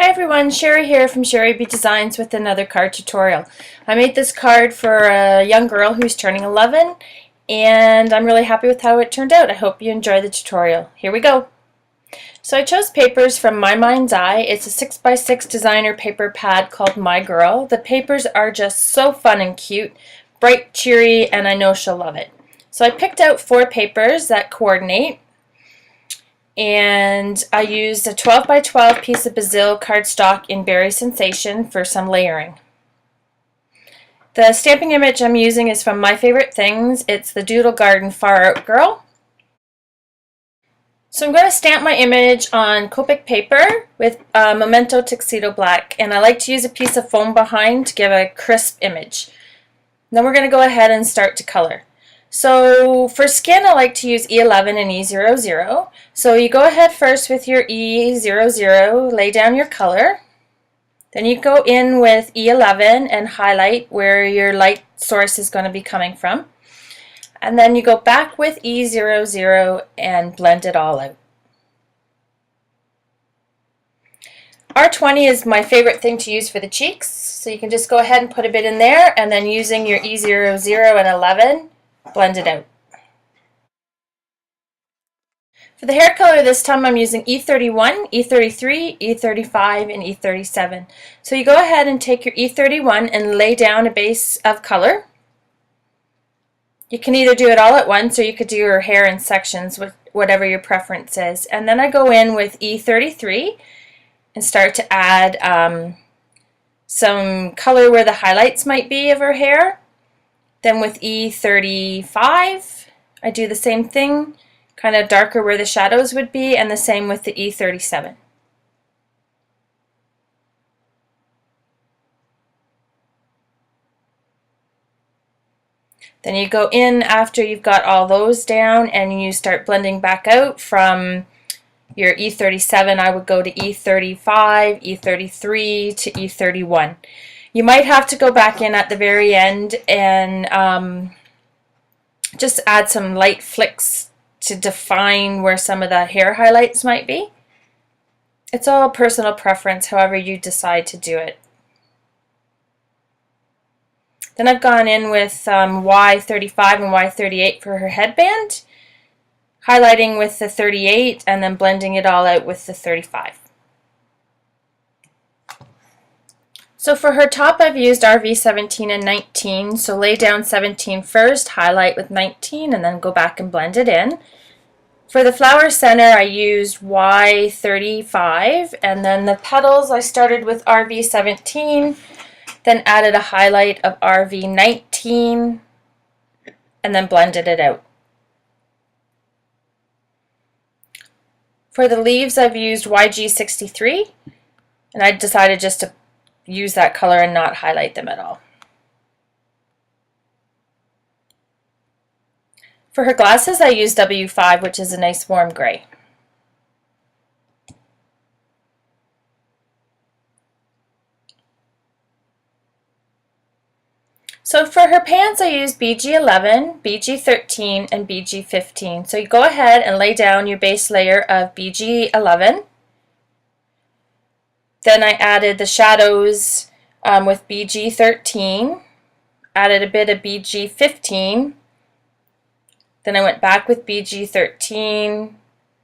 Hi everyone, Sherry here from Sherry B Designs with another card tutorial. I made this card for a young girl who's turning 11 and I'm really happy with how it turned out. I hope you enjoy the tutorial. Here we go. So I chose papers from My Mind's Eye. It's a 6x6 designer paper pad called My Girl. The papers are just so fun and cute, bright, cheery, and I know she'll love it. So I picked out 4 papers that coordinate. And I used a 12 by 12 piece of Brazil cardstock in Berry Sensation for some layering. The stamping image I'm using is from My Favorite Things. It's the Doodle Garden Far Out Girl. So I'm going to stamp my image on Copic paper with Memento Tuxedo Black, and I like to use a piece of foam behind to give a crisp image. Then we're going to go ahead and start to color. So for skin, I like to use E11 and E00. So you go ahead first with your E00, lay down your color. Then you go in with E11 and highlight where your light source is going to be coming from. And then you go back with E00 and blend it all out. R20 is my favorite thing to use for the cheeks. So you can just go ahead and put a bit in there, and then using your E00 and 11, blend it out. For the hair color this time I'm using E31, E33, E35, and E37. So you go ahead and take your E31 and lay down a base of color. You can either do it all at once or you could do your hair in sections, with whatever your preference is. And then I go in with E33 and start to add some color where the highlights might be of her hair. Then with E35, I do the same thing, kind of darker where the shadows would be, and the same with the E37. Then you go in after you've got all those down and you start blending back out from your E37. I would go to E35, E33 to E31. You might have to go back in at the very end and just add some light flicks to define where some of the hair highlights might be. It's all personal preference, however you decide to do it. Then I've gone in with Y35 and Y38 for her headband, highlighting with the 38 and then blending it all out with the 35. So for her top I've used RV 17 and 19, so lay down 17 first, highlight with 19, and then go back and blend it in. For the flower center I used Y35, and then the petals I started with RV 17, then added a highlight of RV 19, and then blended it out. For the leaves I've used YG 63, and I decided just to use that color and not highlight them at all. For her glasses I used W5, which is a nice warm gray. So for her pants I used BG11, BG13, and BG15. So you go ahead and lay down your base layer of BG11. Then I added the shadows with BG13, added a bit of BG15, then I went back with BG13,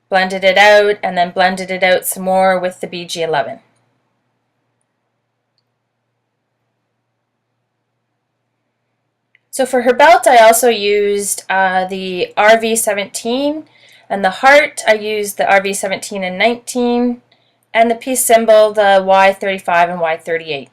blended it out, and then blended it out some more with the BG11. So for her belt I also used the RV17, and the heart I used the RV17 and 19, and the piece symbol, the Y35 and Y38.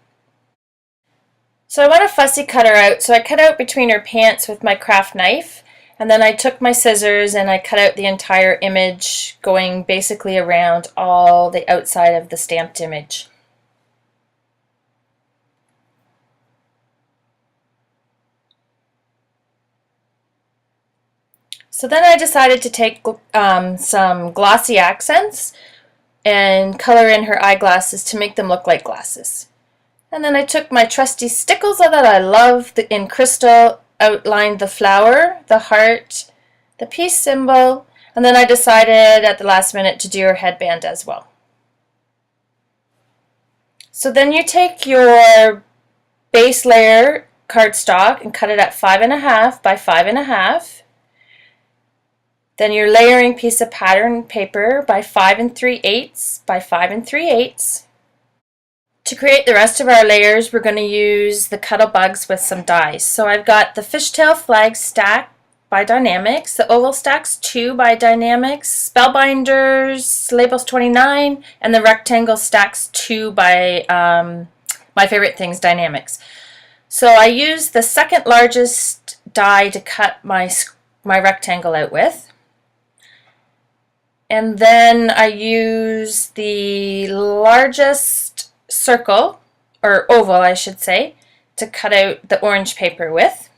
So I want to fussy cut her out, so I cut out between her pants with my craft knife, and then I took my scissors and I cut out the entire image, going basically around all the outside of the stamped image. So then I decided to take some glossy accents and color in her eyeglasses to make them look like glasses. And then I took my trusty stickles that I love in crystal, outlined the flower, the heart, the peace symbol, and then I decided at the last minute to do her headband as well. So then you take your base layer cardstock and cut it at 5.5 by 5.5. Then your layering piece of pattern paper by 5 3/8 by 5 3/8. To create the rest of our layers, we're going to use the Cuddle Bugs with some dies. So I've got the Fishtail Flag stack by Dynamics, the Oval Stacks 2 by Dynamics, Spellbinders, Labels 29, and the Rectangle Stacks 2 by My Favorite Things Dynamics. So I used the second largest die to cut my rectangle out with. And then I use the largest circle, or oval I should say, to cut out the orange paper with.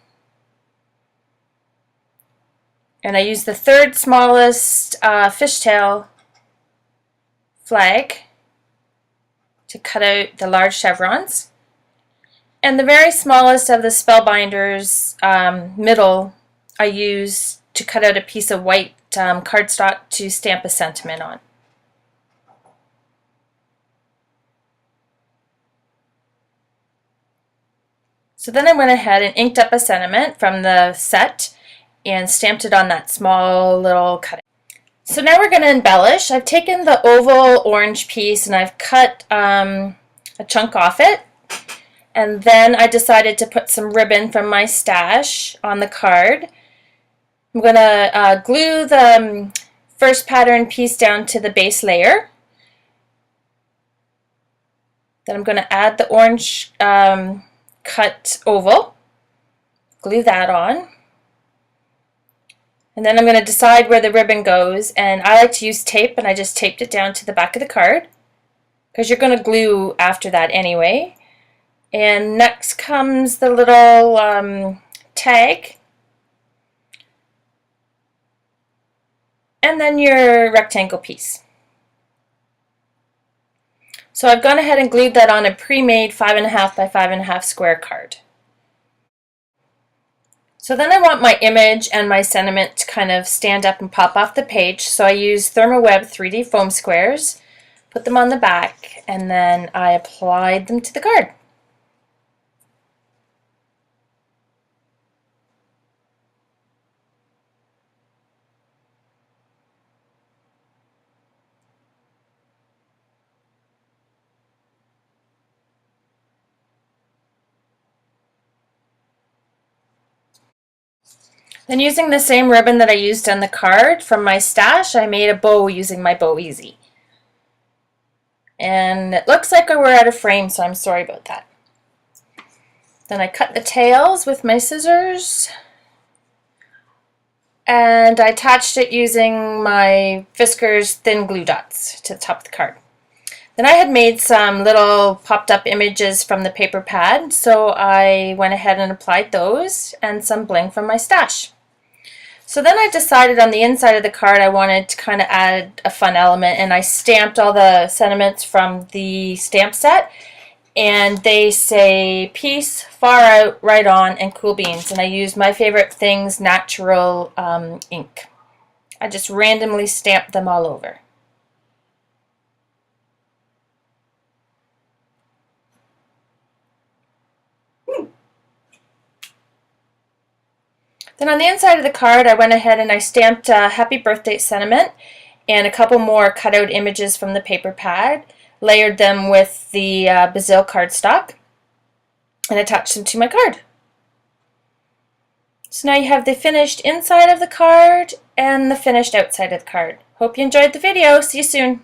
And I use the third smallest fishtail flag to cut out the large chevrons. And the very smallest of the Spellbinders middle I use to cut out a piece of white cardstock to stamp a sentiment on. So then I went ahead and inked up a sentiment from the set and stamped it on that small little cutting. So now we're going to embellish. I've taken the oval orange piece and I've cut a chunk off it. And then I decided to put some ribbon from my stash on the card. I'm going to glue the first pattern piece down to the base layer. Then I'm going to add the orange cut oval, glue that on. And then I'm going to decide where the ribbon goes, and I like to use tape, and I just taped it down to the back of the card because you're going to glue after that anyway. And next comes the little tag, and then your rectangle piece. So I've gone ahead and glued that on a pre-made 5.5 by 5.5 square card. So then I want my image and my sentiment to kind of stand up and pop off the page, so I use Thermoweb 3D foam squares, put them on the back, and then I applied them to the card. Then using the same ribbon that I used on the card from my stash, I made a bow using my Bow Easy. And it looks like we're out of frame, so I'm sorry about that. Then I cut the tails with my scissors. And I attached it using my Fiskars thin glue dots to the top of the card. Then I had made some little popped up images from the paper pad, so I went ahead and applied those and some bling from my stash. So then I decided on the inside of the card I wanted to kind of add a fun element, and I stamped all the sentiments from the stamp set, and they say peace, far out, right on, and cool beans, and I used My Favorite Things natural ink. I just randomly stamped them all over. Then on the inside of the card, I went ahead and I stamped a happy birthday sentiment and a couple more cutout images from the paper pad, layered them with the Bazil cardstock, and attached them to my card. So now you have the finished inside of the card and the finished outside of the card. Hope you enjoyed the video. See you soon.